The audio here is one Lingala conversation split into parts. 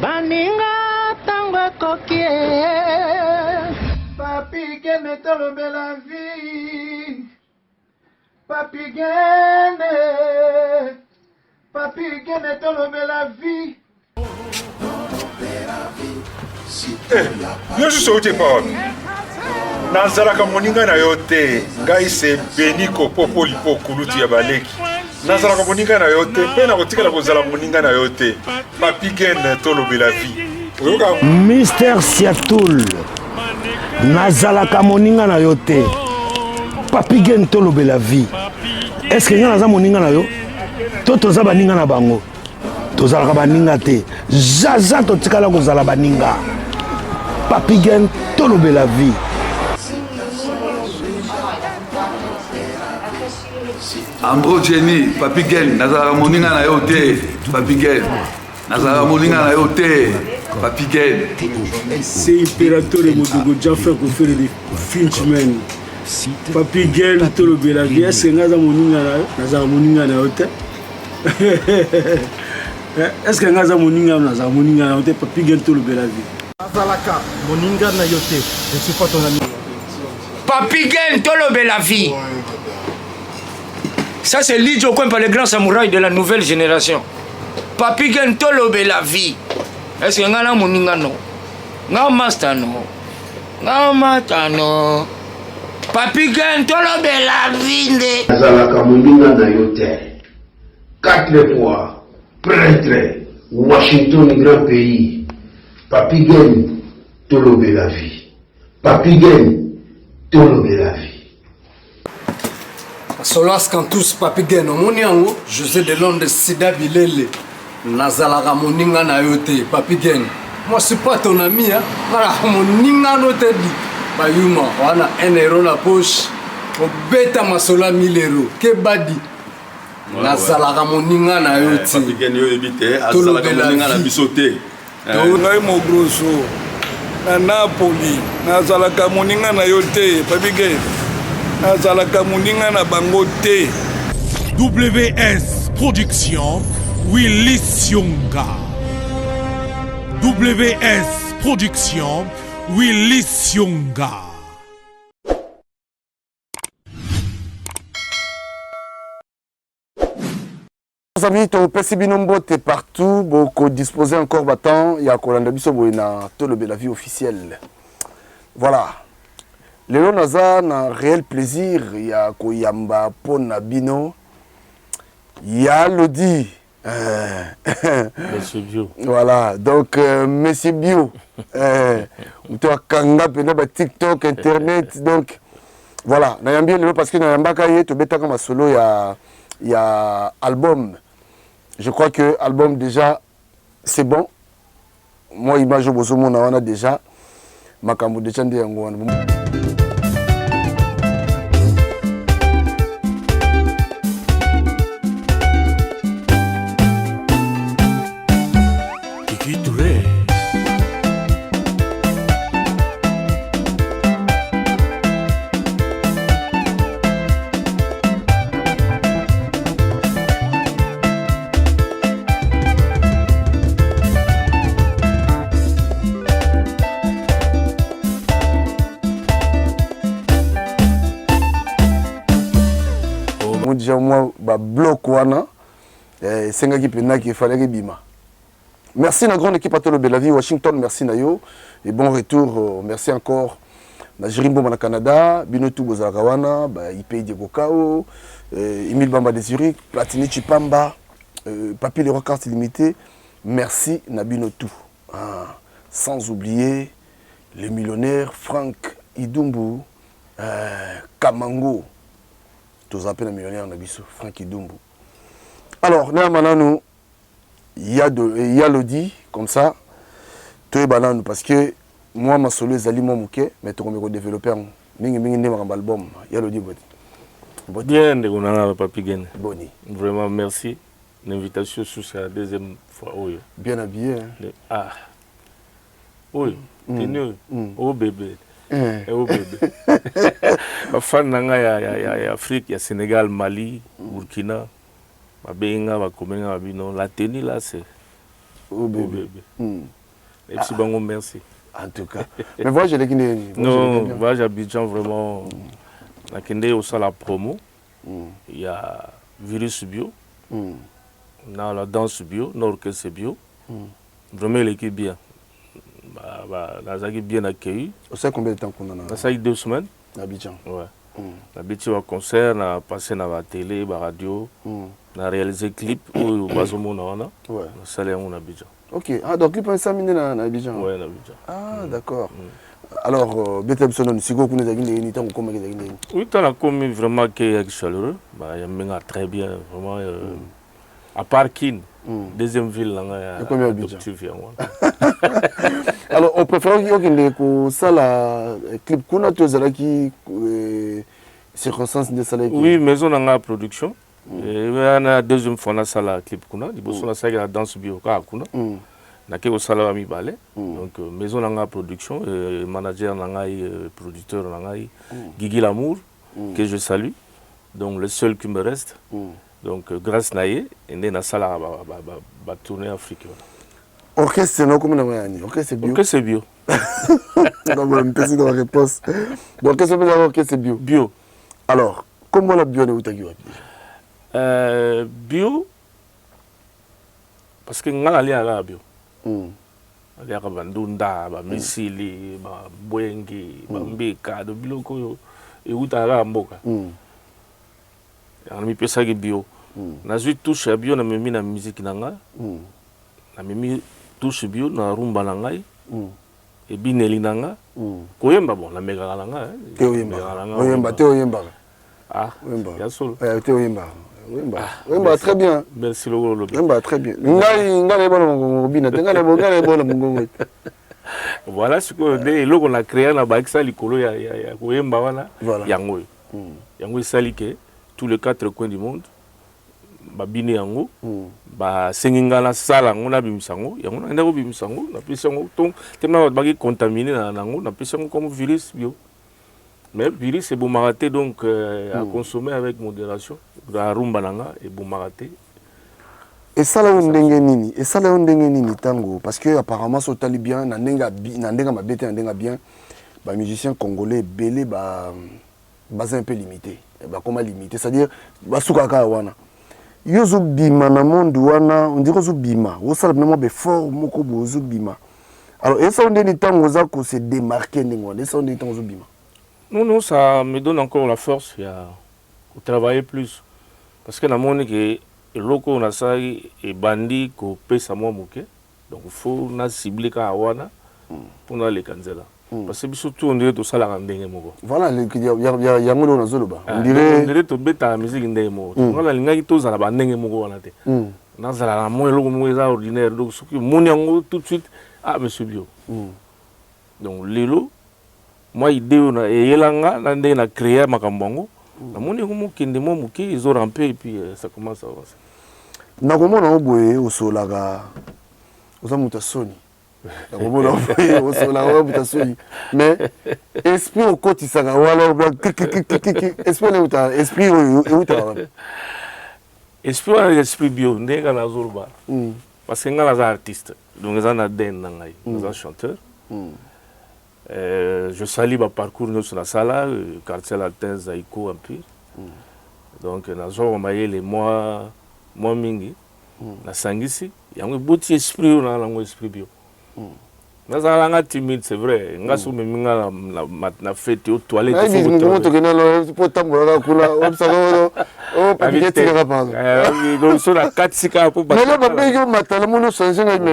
baninga tango kokie papi gene tolobe la vie papi gene tolobe la vie. Yo suis sauté par Nazaraka moninga na yote ngai se beniko popo lipo kulutu ya baleki Nazaraka moninga na yote pe na kotika la kozala moninga na yote papi gene tolobe la vie. Mister Siatoul Nazalaka moninga na yote papi gene tolobe la vie. Est-ce que naza moninga na yo to toza baninga na bango tozalaka baninga te jaza totikala kozala baninga papi gene tolobe la vie. Ambro Jenny, papi gene, nazala moninga na yote, papi gene. Nazala moninga na yote, papi gene. C'est impérateur et Modogo Jaffa qui fait des Finchman. Papi gene, tolobe la vie. Est-ce que nazala moninga na yote? Est-ce que nazala moninga na yote? Papi gene, tolobe la vie. Nazalaka moninga na yote, je suis pas ton ami. Papi gene, tolobe la vie. Ça c'est Lidjo Kwempa, le grand samouraï de la nouvelle génération. Papi gene tolobe la vie. Est-ce que ngana moninga no? Nga master no. Nga mata no. Papi gene tolobe la vie nde. Nazalaka moninga na yote. 4 fois prêtre Washington grand pays. Papi gene tolobe la vie. Papi gene tolobe la vie. Solas Kantus papi gene omoniango José de Londres Sida Bilele Nazalaka moninga na yote papi gene. Moi je suis pas ton ami hein. Voilà moninga no te di bayuma wana 1 euro na poche obeta masola 1000 euros ke badi Nazalaka moninga na yote Papi gene yo ebite azalaka moninga na bisote ngai mo grosso na Napoli nazalaka moninga na yote papi gene. WS Production, Willy Sionga. WS Production, Willy Sionga. Amis, ton PC Binombo t'es partout, beaucoup disposé encore battant, il y a Kolanda Bisoboina, Tolobe la vie officielle. Voilà. Léo Naza a un réel plaisir, il y a Koyamba Ponabino, il y a Lodi. Monsieur Bio. Voilà, donc Monsieur Bio. Tu as Kanga, TikTok, Internet, donc voilà. Parce que dans Mbakaye, tu bêta comme solo, il y a album. Je crois que l'album déjà, c'est bon. Moi, image au Bozomo, on a déjà. Makambo de Chande Yango. Déjà moi bloc wana senga ki pena ki fallait bima. Merci la grande équipe à Tolobe la vie Washington, merci Nayo et bon retour, merci encore na Jirimbo na Canada, Binotu Bozakawana, IP Diego Kao, Emile Bamba de Zurich, Platini Chipamba, Papi les Records Illimité. Merci na Binotu. Sans oublier les millionnaires Frank Idumbu, Kamango. Tous appels millionnaires Nabiso, Frank Idumbu. Alors, il y a Lodi, comme ça, tu es banane, parce que moi, ma solo est mon mouquet, mais tu me développer un album. Il y a Lodi, bien, on a Papi Gene. Boni. Vraiment, merci. L'invitation sur la deuxième fois. Oui. Bien habillé. Hein? Ah. Oui. Oh bébé. Oh bébé. Ma fan nanga ya Afrique, ya Sénégal, Mali, Burkina. Ma benga, ma komenga, ma bino. La tenue là, c'est. Oh bébé. Et puis bon, merci. En tout cas. Mais voyage à Guinée. Non, voyage à Abidjan, vraiment. La Guinée aussi la promo. Il y a Virus Bio. On a la danse bio, l'orchestre bio. Vraiment, l'équipe bien. La Zagui bien accueilli. Vous savez combien de temps qu'on en a? Ça a eu 2 semaines. À Abidjan. Ouais. On a habitué au concert, on a passé dans la télé, la radio. On a réalisé clip où on a salé en Abidjan. Ok, ah, donc il peut s'amener dans Abidjan. Oui, dans Abidjan. Ah, d'accord. Alors, Bethlehem Sonon, si vous connaissez les temps, comment vous avez oui, tu as commis vraiment qui est chaleureux. Il y a très bien, vraiment. À part Kin, deuxième ville, là, il y a Abidjan. Alors, on préfère que ça, la clip, qu'on a tous qui circonstances de salaire. Oui, maison dans la production. Et on a deuxième fois dans la clip qu'on a. Il y a la danse bio. On a que au salaire ami balai. Donc, maison dans la production, manager dans la producteur dans la Guigui Lamour, que je salue. Donc, le seul qui me reste. Donc, grâce à Naye, et dans la salle va tourner en Afrique. Orchestre, c'est non, comment on a dit? Orchestre bio. Orchestre bio. Non, mais merci dans la réponse. Donc, qu'est-ce que c'est orchestre bio? Bio. Alors, comment la bio est où bio, parce que nous allons aller à la bio. Aller à Bandunda, Missili, Bouengi, Mbeka, de Biloko, et où tu as la Mboka. On a mis ça bio. On a vu touche à bio, on a mis la musique nanga. On a mis touche bio, on a rumba nangai. Et bineli nanga. Koyemba bon, la mega nanga. Koyemba, Théoyemba. Ah, Yassol. Théoyemba. Wemba très bien. Merci le Wemba très bien. Voilà ce qu'on a créé dans Baïksa Likolo, il y a Wemba wana, Yango. Yango salike tous les 4 coins du monde. Ba bine yango, ba senginga la sala ngona bimisango, yango na ndako bimisango, na pisango donc tellement ba ki contaminé na nango, na pisango comme virus bio. Mais le virus est boumaraté, donc à consommer avec modération. La rumba nanga est boumaraté. Et ça là on nini? Et ça là on nini tango? Parce que apparemment sur Talibien, nandenga ma bête nandenga bien, bah musiciens congolais belé bah un peu limité. Bah comment limité? C'est-à-dire bah soukaka wana. Yozo bima na monde wana, on dirait yozo bima. Wo ça vraiment be fort moko bozo bima. Alors et ça on nini tango za ko se démarquer ndengwa. Et ça on nini tango zo bima. Non, ça me donne encore la force de travailler plus. Parce que dans le monde, les locaux, on a ça, et bandits, qu'on paie ça moins mouké. Donc il faut cibler Kawana pour aller cancer. Parce que surtout, on dirait tout ça la rendez voilà, il y a un monde dans le bas. On dirait tout bête à la musique indémo. On a les gens qui à la bande mogo. On a la moelle ordinaire. Donc ce qui mon tout de suite, ah, monsieur Bio. Donc les lots. Moi, l'idée est que j'ai créé ma cambongo. Ils ont rampé et puis ça commence à avancer. Mais esprit au côté, ça esprit esprit bio, parce que nous sommes artistes, donc nous sommes chanteurs. Je salue mon parcours sur la salle, quartier latin Zaïko Empire. Donc, nous avons les mois mingi, na sangisi, il y a un beau esprit dans l'esprit bio. Nous avons timide, c'est vrai. Nous avons fait aux toilettes.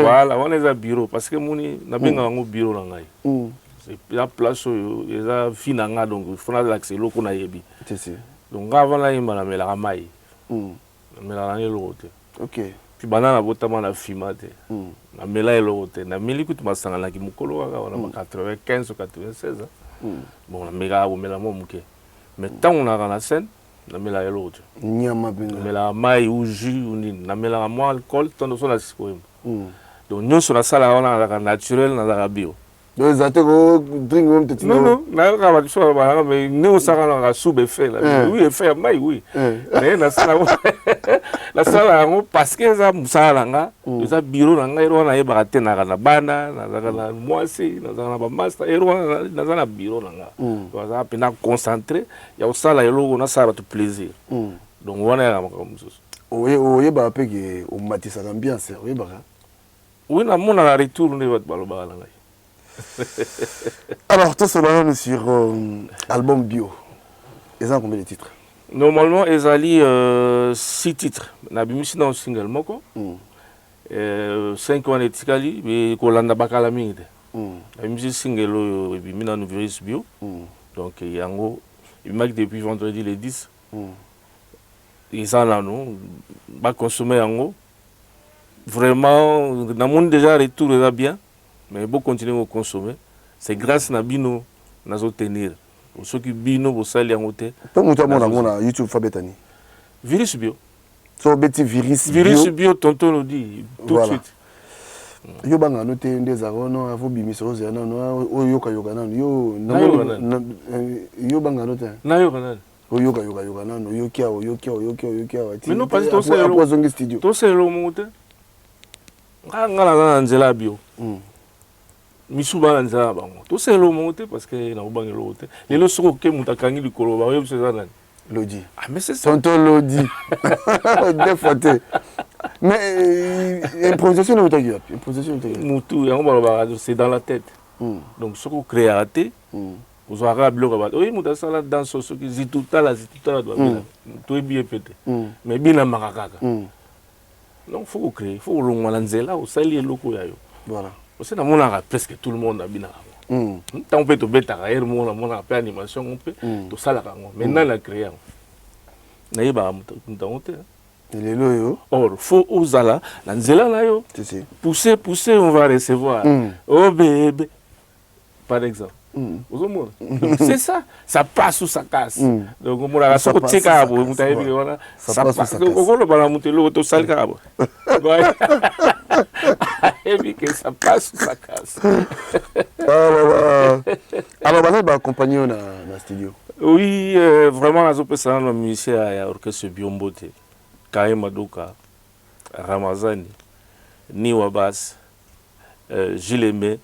Voilà, on est à bureau parce que nous avons un bureau. Il y a place où il y a des donc il faut l'accès local na yebi. Donc avant là il m'a mis la maille. Mais la l'autre. OK. Puis banana botama na fimate. Na mela l'autre. Na miliku tu masanga na kimukolo on a 95 ou 96. Bon la mega ou mela mo muke. Mais tant on a dans la scène, na mela l'autre. Nyama benga. Na mela maille ou jus ou ni na mela mo alcool ton so na sikoyem. Donc nous sur la salle on a naturel na la bio. Donc, ils ont drink même petit. Non, non, mais nous, ça a un sous-effet. Oui, effet, oui. Mais, La salle parce que ça musalanga, ça bureau nanga ero na yeba te na kana bana, na kana mwasi, na kana ba master ero na kana bureau nanga. Ça pena concentré, ya osala elo na sala tu plaisir. Donc on est là comme ça. Oyeba pe que o matisa l'ambiance, oyeba. Oui, na mona la retour ne va baloba nanga. Alors, toi, c'est sur album bio. Ils ont combien de titres? Normalement, ils ont 6 titres. Nabimisi dans un single moko. 5 ans de tikali, mais Kolanda Bakalami. Nabimisi single et dans virus bio. Donc, il marque depuis vendredi le 10. Ils sont là, nous. Ba consommer en vraiment, dans le monde déjà retour là bien. Mais bon continuer à consommer. C'est grâce à Bino à tenir. Pour ceux qui Bino au salaire en hauteur. Comment tu as YouTube Fabetani? Virus bio. So beti virus bio. Virus bio, tonton nous dit tout de suite. Yo banga noté des arono avo bimiso zana no yo kayoka nan yo yo banga noté. Na yo kanan. Yo kayoka nan yo kia. Mais non pas tout ça au studio. Tout ça le monter. Ngala na nzela bio. Misuba nzela bango. Tout ça le monter parce que na ubangi lo hote. Lelo soko ke mutakangi likolo ba yo sezana. Lodi. Ah mais c'est ça. Tonton Lodi. Défaté. Mais improvisation de Mutagi. Improvisation de Mutagi. C'est dans la tête. Donc ce qu'on crée à thé, vous aurez un bloc à battre. Oui, Moutasala dans ce qui dit tout à l'heure, tout est bien pété. Mais bien à Marakaka. Donc il faut créer, il faut que l'on là, au salier locaux. Voilà. C'est dans mon art presque tout le monde a bien. Tant on peut te mettre à air, on a fait animation, on peut tout ça là. Maintenant la créer. N'ayez pas or, faut aux ala, l'anzela là yo. Pousser, on va recevoir. Oh bébé, par exemple. C'est ça, ça passe ou ça casse. Donc on a ça passe. Ça passe. Donc on va monter l'auto sale cabo. Et puis que ça passe ou ça casse. Alors on va accompagner dans le studio. Oui, vraiment la zone ça le musicien à orchestre Biombote. Kaye Madoka, Ramazani, Niwabas, Gileme,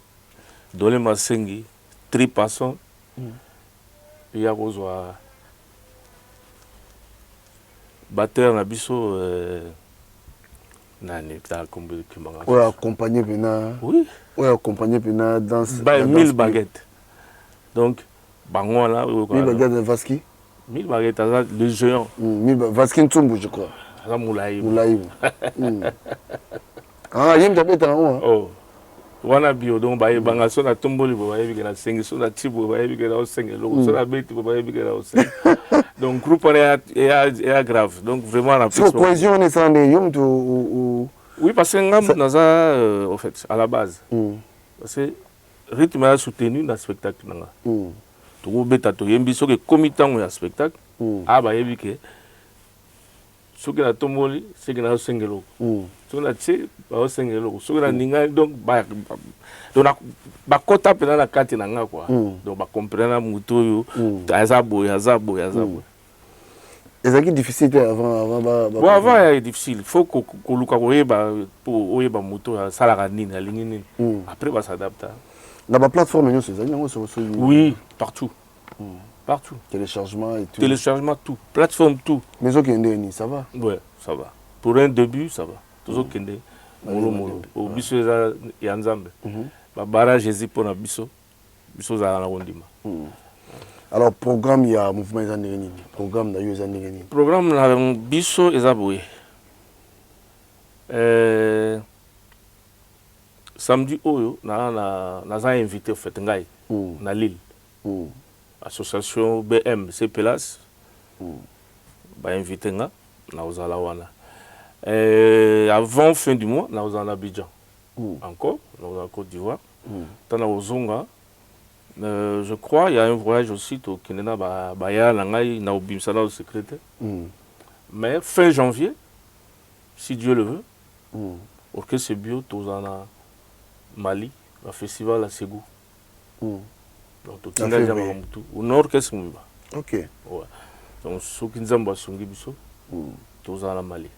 Dole Masengi, Tripasson, il y a besoin batteur Nabiso, Nani, ouais, accompagné Pena. Oui. Ouais, accompagné Pena dans 1000 baguettes. Donc, Bango là. 1000 baguettes de Vaski. 1000 baguettes, le géant. Vaski Ntumbu, je crois. Moulaï. Ah, il y a un peu de temps. Oh. Wana bio donc ba banga so na tomboli bo ba yebika na sengi so na tibo ba yebika na sengi lo so na beti bo ba yebika na sengi. Donc groupe est grave. Donc vraiment la cohésion est ça des oui parce que ngam naza en fait à la base. Parce que rythme a soutenu dans spectacle nanga. To beta to yembi so ke komitango ya spectacle. Ah ba yebika ce que la tomboli c'est que na sengelo so na tse ba sengelo so na ninga donc ba kota pena na kati na nga quoi donc ba comprendre muto yo azabo ezaki difficile avant est difficile faut que luka ko yeba pour oyeba muto sala ka nini alingi nini après ba s'adapter na ba plateforme nyo c'est oui partout. Partout. Téléchargement et tout. Téléchargement, tout. Plateforme, tout. Mais ok, ça va? Ouais, ça va. Pour un début, ça va. Toujours kende. Molo. Au biso ya nzambe. Ba barrage Jésus pour na biso. Biso za na wondima. Alors programme il y a mouvement ezandengeni. Programme na yo ezandengeni. Programme na biso ezaboye. Samedi oyo na za invité au fait ngai na Lille. Association BM CPLAS ba invité nga na ozala wana avant fin du mois na ozala Abidjan encore na Côte d'Ivoire tana ozonga je crois il y a un voyage aussi au Kenya ba ya na ngai na obimsana au secrétaire mais fin janvier si Dieu le veut orchestre bio tozana Mali le festival à Ségou. Donc, au nord, qu'est-ce qu'on va? Ok. Ouais. Donc, ce qui nous a songi biso, toza na Mali.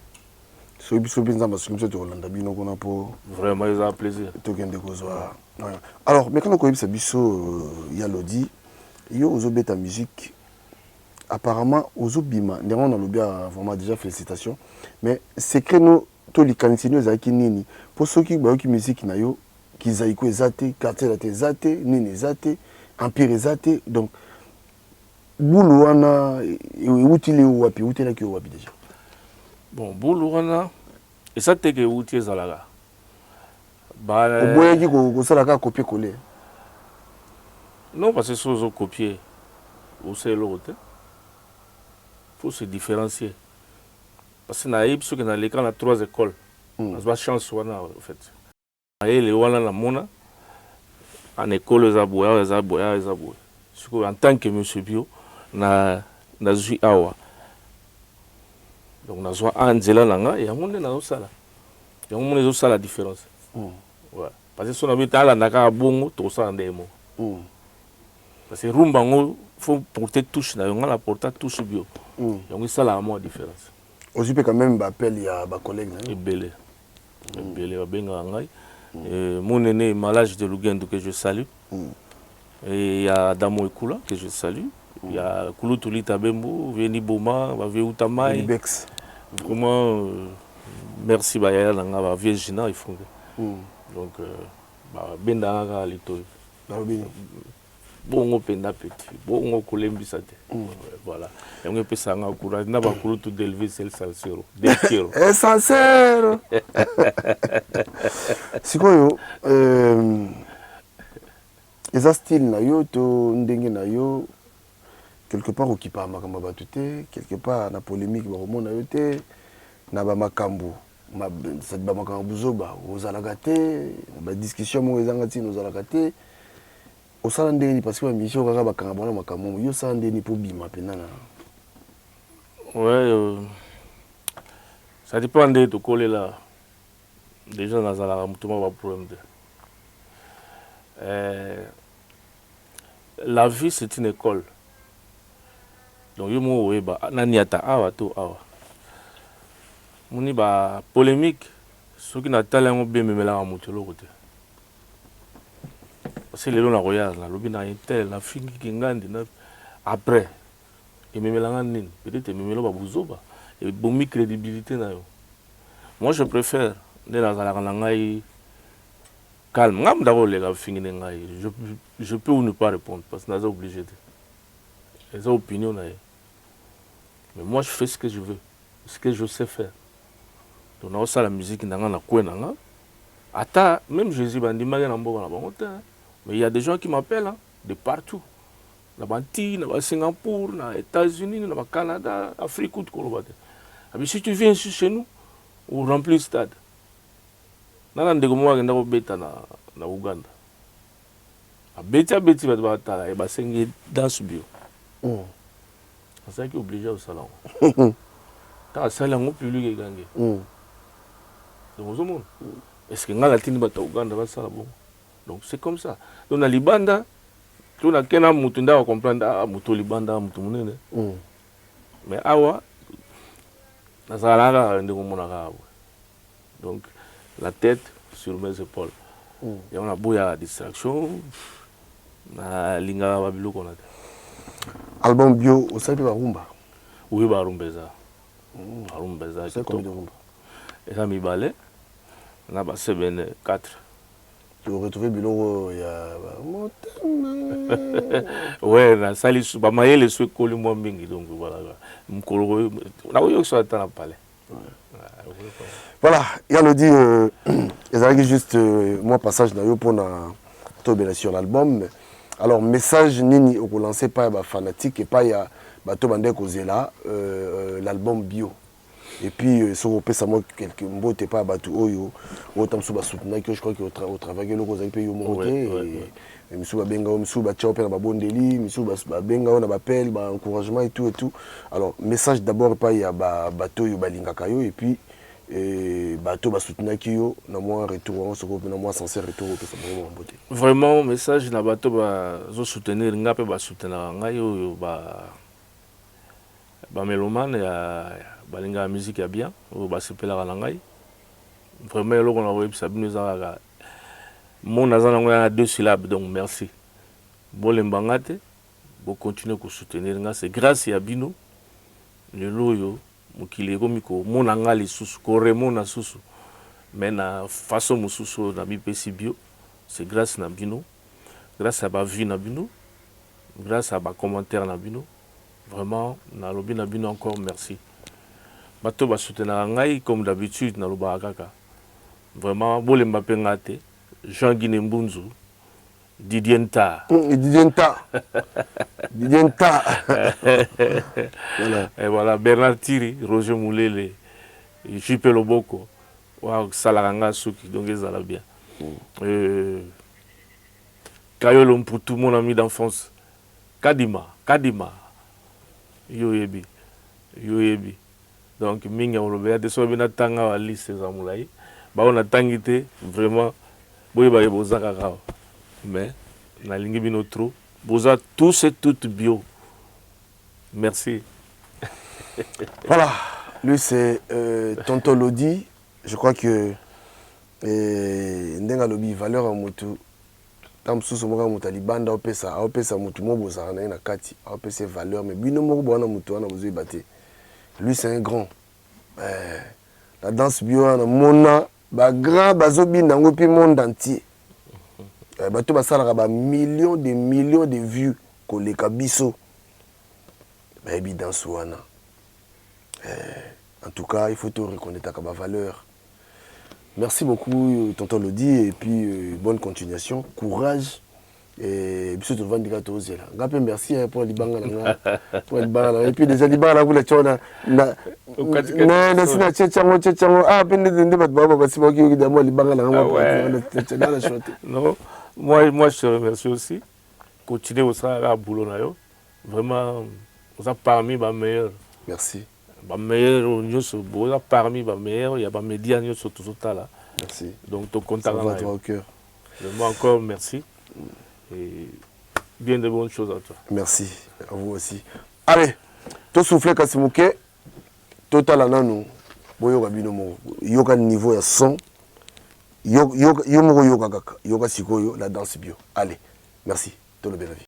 Soki biso mpenza masuki to kolanda bino kuna po vraiment ils ont plaisir. Tokende kozwa. Alors mais quand on koyebisa biso ya Lodi yo ozobeta musique apparemment ozobima ndenge on a lobby vraiment déjà félicitations mais secret no to likanisi no ezalaki nini po soki bayoki musique na yo kizai ko ezate quartier la te ezate nini ezate empire ezate donc bulu wana utile wapi utela ki wapi déjà. Bon bulu wana ezate ke uti ezalaka ba oboyaki ko sala ka copier coller. Non parce que si on copier ou c'est l'autre faut se différencier parce que na ipso que na l'écran na 3 écoles on a chance wana en fait et les wana na mona en école za boya en tant que monsieur Bio na zui awa donc na zo anzela nanga ya monde na osala ya monde zo sala différence ouais parce que son habit ala naka bongo to ça ndemo parce que rumba ngo faut porter touche na yonga la porter touche bio donc ça la moi différence aussi peut quand même appel il y a ba collègue et belé va benga ngai mon aîné Malage de Lugendo que je salue et il y a Damo Ekula que je salue il y a Kouloutuli Tabembo Veni Boma va Veutamai Bex vraiment merci ba ya nga ba Virginia il faut donc ba benda nga lito bongo penda petit bongo kolembisa te voilà yango pesa nga courage na ba kulutu d'élever celle sincère de kiro sincère sikoyo eza style na yo to ndenge na yo quelque part okipa makambo batu te quelque part na polémique ba romona yo te na ba makambo ba makambo buzoba ozalaka te ba discussion mo ezanga ti ozalaka te osala ndeni parce que ba mission kaka bakanga bona makambo yo sala ndeni po bima penana. Ouais ça dépend de to coller là déjà dans la mutuma ba problème de la vie c'est une école donc yo mo weba nani ata awa to awa muni ba polémique soki na talengo be memela mutu lokote c'est le long la royale la lobby na intel la fingi kingandi na après et memela nini peut-être memelo ba buzoba et bomi crédibilité na yo. Moi je préfère de la ngai calme ngam d'abord les gars fingi ngai je peux ou ne pas répondre parce que n'a pas obligé de les opinions na mais moi je fais ce que je veux ce que je sais faire donc na ça la musique nanga na kwena nga ata même Jésus bandima na mboka na bango te mais il y a des gens qui m'appellent hein, de partout na Banti na Singapour na États-Unis na Canada Afrique tout kolobate abi si tu viens ici chez nous on remplit le stade nana ndeko mo ngenda ko beta na Uganda abeti ba tala e ba sengi danse bio ça qui obligé au salon ta salon public gange donc au monde est-ce que ngala tini ba ta Uganda ba sala bon donc c'est comme ça donc na libanda tu na kena mutu nda comprendre mutu libanda mutu munene mais awa na sala ndeko mona ka donc la tête sur mes épaules et on a boya distraction na linga ba biloko na album bio au sapi ba rumba oui ba rumbeza c'est combien de rumba et ça mi balé na ba 4 tu retrouver biloko ya ouais na sali ba mayele so koli mo mingi donc voilà mkolo na yo so atana palais voilà il y a le dit ezalaki juste moi passage na yo pour na tobela sur l'album alors message nini au lancer pas ba fanatique et pas ya bato bande kozela l'album bio et puis sur au pesa moi quelques mots t'es pas bato oyo autant sous ba soutenir que je crois que au travail que loko zapi yo monter et misu ba benga misu ba tchao na ba bondeli misu ba benga na ba appel ba encouragement et tout alors message d'abord pas ya ba bato yo balinga kayo et puis bato ba soutenir ki yo na moi retour on se na moi sincère retour pesa vraiment beauté vraiment message na bato ba zo soutenir ngape ba soutenir ngai yo ba melomane ya balinga la musique ya bien oyo basepelaka na ngai vraiment eloko na koyebisa bino ezalaka mo naza nango ya 2 syllabes donc merci bolemba nga te bocontinue kosoutenir nga c'est grâce ya bino lelo oyo mokili ekomi komona nga lisusu koremona susu mais na façon mosusu na mipesi bio c'est grâce na bino grâce à bavie na bino grâce à bacommentaire na bino vraiment nalobi na bino encore merci bato basoutenaka ngai comme d'habitude nalobaka kaka vraiment bolemba mpe nga te Jean Guiné Mbunzu Didier Nta voilà. Et voilà Bernard Thiri Roger Moulele JP Loboko wa Salaranga Suki donc ezala bien Kayolo Mputu mon ami d'enfance Kadima Yoyebi donc minga olobe de so bina tanga wa liste za mulai ba on atangite vraiment boye ba bozaka ka mais na lingi bino trop boza tous et toutes bio merci. Voilà, lui c'est Tonton Lodi, je crois que ndenga lobi valeur à mutu tam susu moka mutali banda opesa mutu moboza na kati opesa valeur mais bino moko bona mutu wana bozoi baté. Lui c'est un grand. La danse bio na mona ba grand bazobi nango pi monde entier. Bato basalaka ba millions de vues koleka biso. Ba ebi danse wana. En tout cas, il faut te reconnaître ta valeur. Merci beaucoup, Tonton Lodi, et puis bonne continuation, courage. Et puis surtout, merci pour les bangs. Et puis déjà, les bangs, vous les tchona. Non, moi je te remercie aussi. Continuez au Sahara boulot. Vraiment, vous êtes parmi les meilleurs. Merci. Les meilleurs, vous êtes parmi les meilleurs. Il y a des médias sur tout ça là. Merci. Donc, ton contact ça va droit au cœur. Moi encore, merci. Et bien de bonnes choses à toi. Merci, à vous aussi. Allez, tout soufflé Kasimouké, total ananou, boyoga binomo, yoga niveau ya son, yoga kaka, yoga sikoyo, la danse bio. Allez, merci, tout le bien la vie.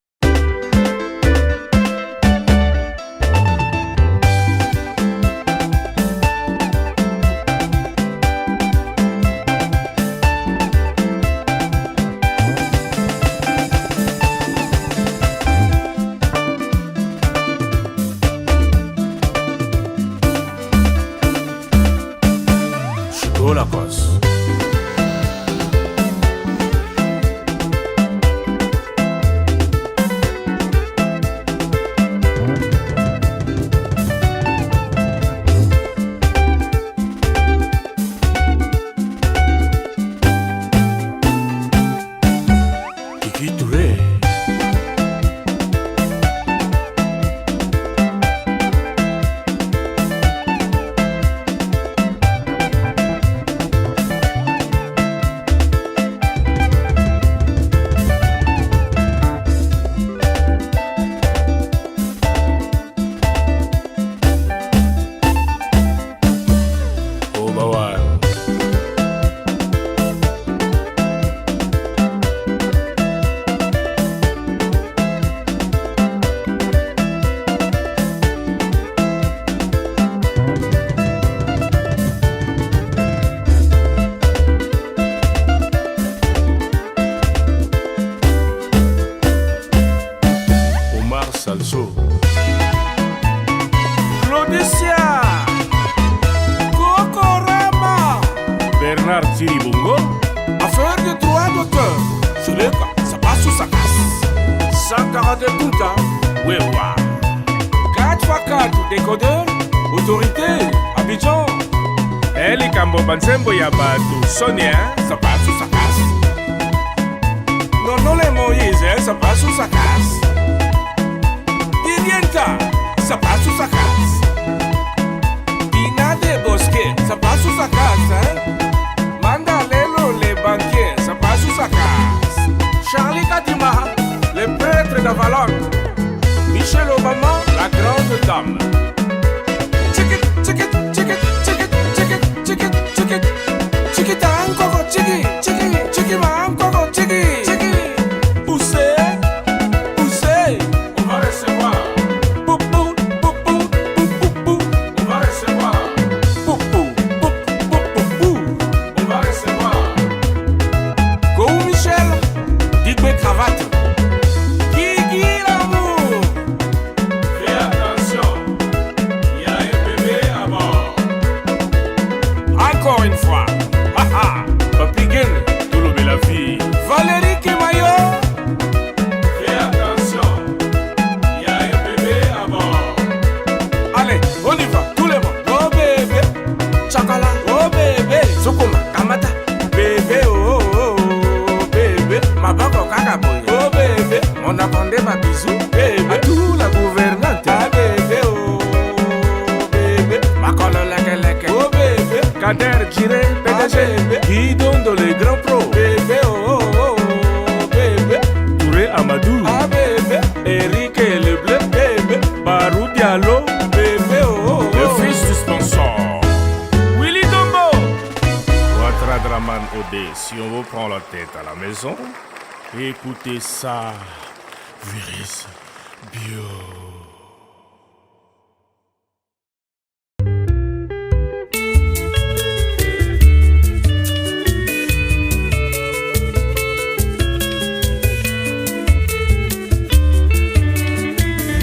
Sonia, ça passe sous sa casse. Non, les Moïse, ça passe sous sa casse. Didienta, ça passe sous sa casse. Dina de Bosquet, ça passe sous sa casse. Mandalelo, les banquiers, ça passe sous sa casse. Charlie Kadima, le prêtre d'Avalon. Michelle Obama, la grande dame. Check it, check it. Chiki tango chiki chiki chiki mango chiki chiki. Poussez, poussez. On va recevoir. Poupou poupou poupou. On va recevoir. Poupou poupou poupou. On va recevoir. Go Michel, Digbe cravate. Guigui l'amour. Fais attention, il y a un bébé à bord. Encore une fois. Papi Gen, Tolobe la vie. Valérie Kimayo. Fais attention, il y a un bébé à bord. Allez, on y va, tous les mots. Oh bébé, Chakala. Oh bébé, Sukuma, Kamata. Bébé, oh oh oh, bébé, ma bako kakaboy. Oh bébé, on attendait ma bisou. Bébé, tout la gouvernante. Ah bébé, oh bébé, ma colo leke. Oh bébé, Kader Jiré, PDG, Guidondo les grands pros. bébé, oh oh oh, bébé. Touré Amadou, Ah bébé, Eric et le bleu. bébé, Barou Diallo, bébé, oh oh le oh. fils du sponsor. Willy Dombo. Ouattara Draman Odé, si on vous prend la tête à la maison, écoutez ça. Virus Bio.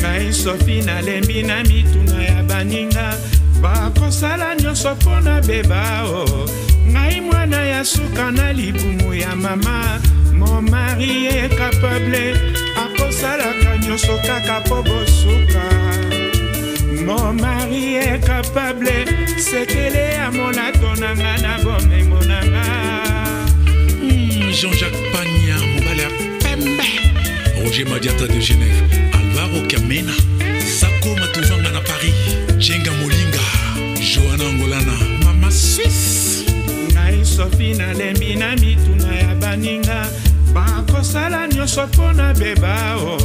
ngai sofi nalembi na mituna ya baninga bakosala nyonso mpo na beba o ngai mwana ya suka na libumu ya mama mon mari est capable akosalaka nyonso kaka mpo bosuka mon mari est capable sekele ya monato na nga na bomengo na nga Jean-Jacques Pagna, mobile ya pembe. Roger Madiata de Genève, Alvaro Kamena, Sako Matuvanga na Paris, Jenga Molinga, Johanna Angolana, Mama Suisse. ngai sofi nalembi na mituna ya baninga bakosala nyonso mpo na beba o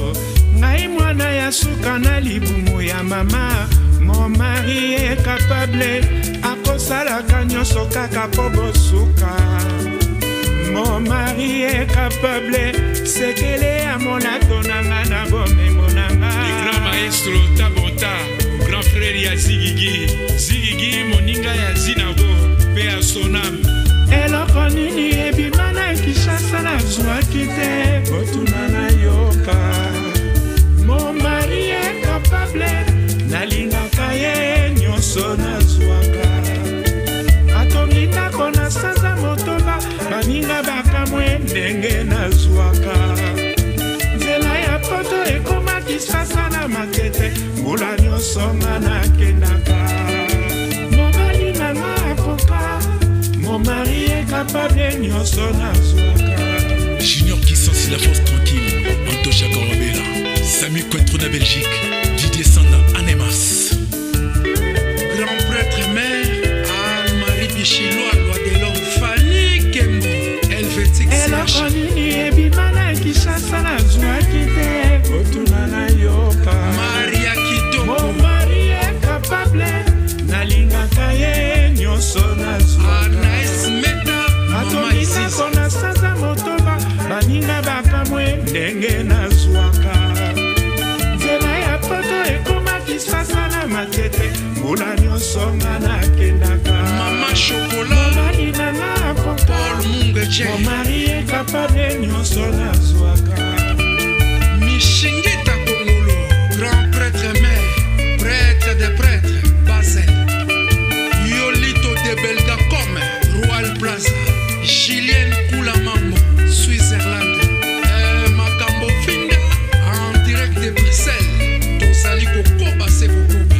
ngai mwana ya suka na libumu ya mama mon mari est capable akosalaka nyonso kaka mpo bosuka mon mari est capable sekele ya monato na nga na bomengo na nga Grand maestro Tabota, grand frère ya Zigigi, Zigigi moninga ya Zinabo, pe ya Sonam. eloko nini ebima na Kinshasa nazwaki te kotuna na yoka mon mari est capable nalingaka ye nyonso nazwaka atongi ndako na sanza motoba baninga bakamwe ndenge nazwaka nzela ya poto ekoma Kinshasa na makete mbula nyonso nga nakendaka mobali na nga akoka mon mari est capable nyonso nazwaka Junior qui sensit la force tranquille, Antocha Korobela, Samy Cointreau de Belgique, Didier Sanda, Anemas. Grand prêtre mère, Anne-Marie Bichilo, loi de l'homme, Fanny Kembo, Helvétique CH. eloko nini ebima na Kinshasa nazwaki te kotuna na yoka Maria Kitoko, mon mari est capable nalingaka ye nyonso nazwaka Anaïs Meta, Mama Isis. atongikako na sanza motoba baninga bakamwe ndenge nazwaka nzela ya poto ekoma Kinshasa na makete mbula nyonso nga nakendaka Mama Chocolat, mobali na nga akoka Paul Mungeche, mon mari est capable nyonso nazwaka Michingita Kongolo, grand prêtre mère, prêtre des prêtres, Basel. Yolito de Belgacom, Royal Plaza, Julienne Koulamambo, Switzerland. Makambo Finda, en direct de Bruxelles. Tosali Kokoba, c'est Kokoba.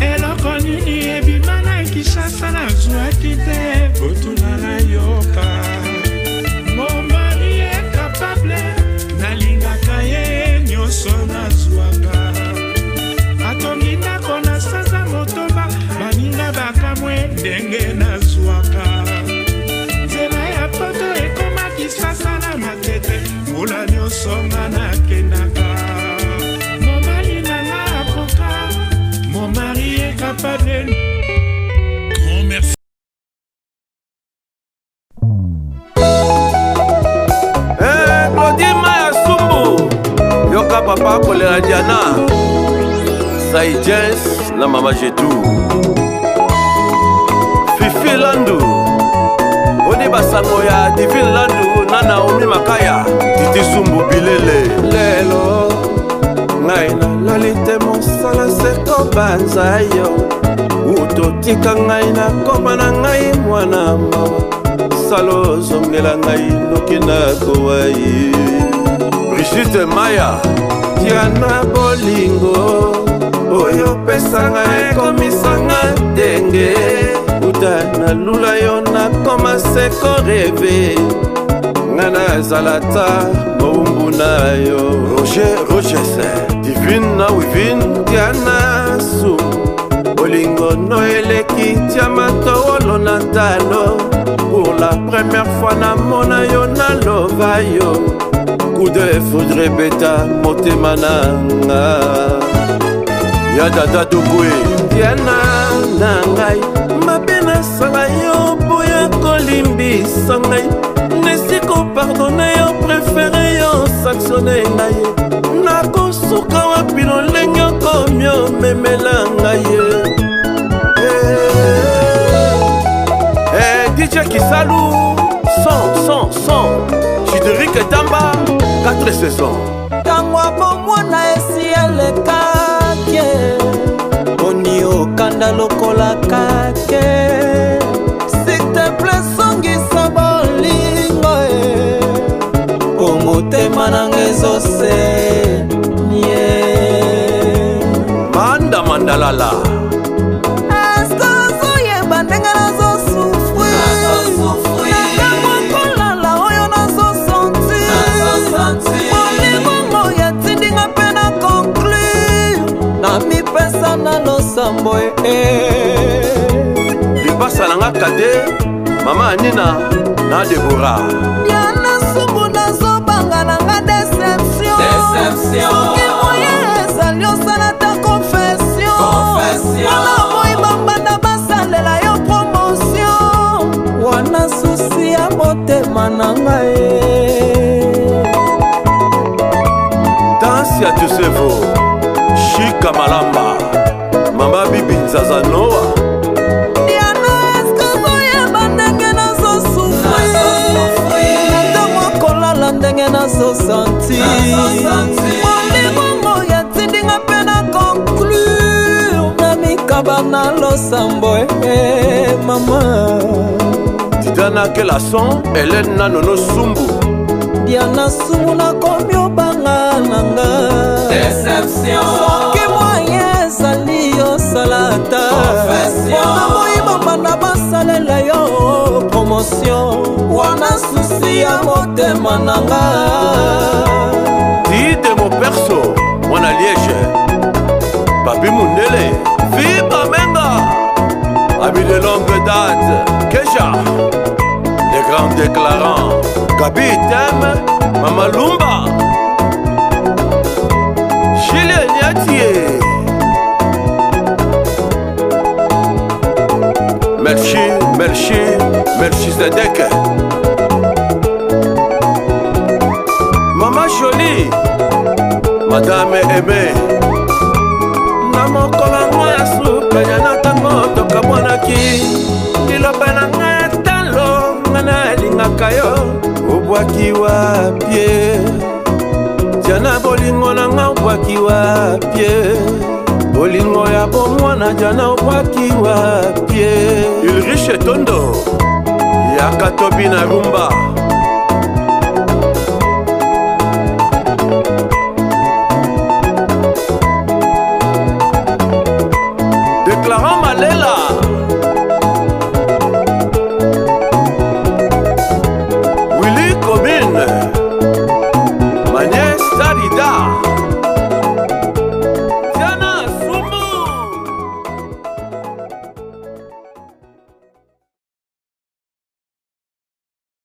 eloko nini ebima na Kinshasa nazwaki te kotuna na yoka mon mari est capable nalingaka ye nyonso nazwaka atongi ndako na sanza motoba baninga bakamwe ndenge nazwaka nzela ya poto ekoma Kinshasa na makete mbula nyonso nga nakendaka mobali na nga akoka mon mari est capable papa kolera Diana Saïdjens na mama Jetou Fifi Landu Oni basango ya Divine Landu na Naomi Makaya Titi Sumbu Bilele Lelo ngai nalali te mosala seko banza yo utotika ngai na koma na ngai mwana mawa salo zongela ngai noki na kowai Brigitte Maya Diana bolingo oyo pesanga ekomisanga ndenge uta nalula yo nakoma seko reve nga nazalata mowumbu na yo Roger Divine na Wivine Diana Su bolingo no eleki tia matowolo na talo pour la première fois namona yo naloba yo coup de foudre beta motema nanga ya dada dubwe Diana na ngai mabe nasala yo boya kolimbisa ngai nesiko pardonne yo préféré yo sanctionne ngai nakosuka wapi lolenge okomio memela ngai DJ Kisalou son Chideric Etamba 4 saisons tango bomwana esi elekake oni okanda lokola kake s'il te plaît songisa bolingo po motema nanga ezose Manda Mandalala losambo lipasa nanga kade mama Anina na Deborah yana subu nazobanga nanga déception soki moye ezali osala ta confession wana moi bambanda basalela yo promotion wana susi ya motema nanga Dansi ya Josevo Shika Malamba Mama Bibi Nzaza Noah Diana eskazo ya bandenge nazo sufri Nata kolala ndenge nazo santi Molingo ya tindinga pena conclure Na mikaba na losambo mama Diana Kelason Hélène Nanono Sumbu Diana Sumbu na komyo banga nanga Déception Soki moyen zali yo salata Wana moiba banda basalela yo promotion Wana susi ya motema nanga Dide mo perso Mwana Liège Papi Mundele Viva Menga Ami de longue date Kesha Les grands déclarants Gabi Tem Mama Lumba Chile Niatie Merci Zedek Mama Jolie Madame Aimé Namokola ngoya suka yana tango toka mwanaki Liloba na ngaya talo ngana lingaka yo Ubwaki wapye Jana bolingo na nga ubwaki wapye Bolingo ya bomwana jana ubwaki wapye Ulrich Tondo Yakatobi na Rumba Déclarant Malela Willy Combine Magnès Sarida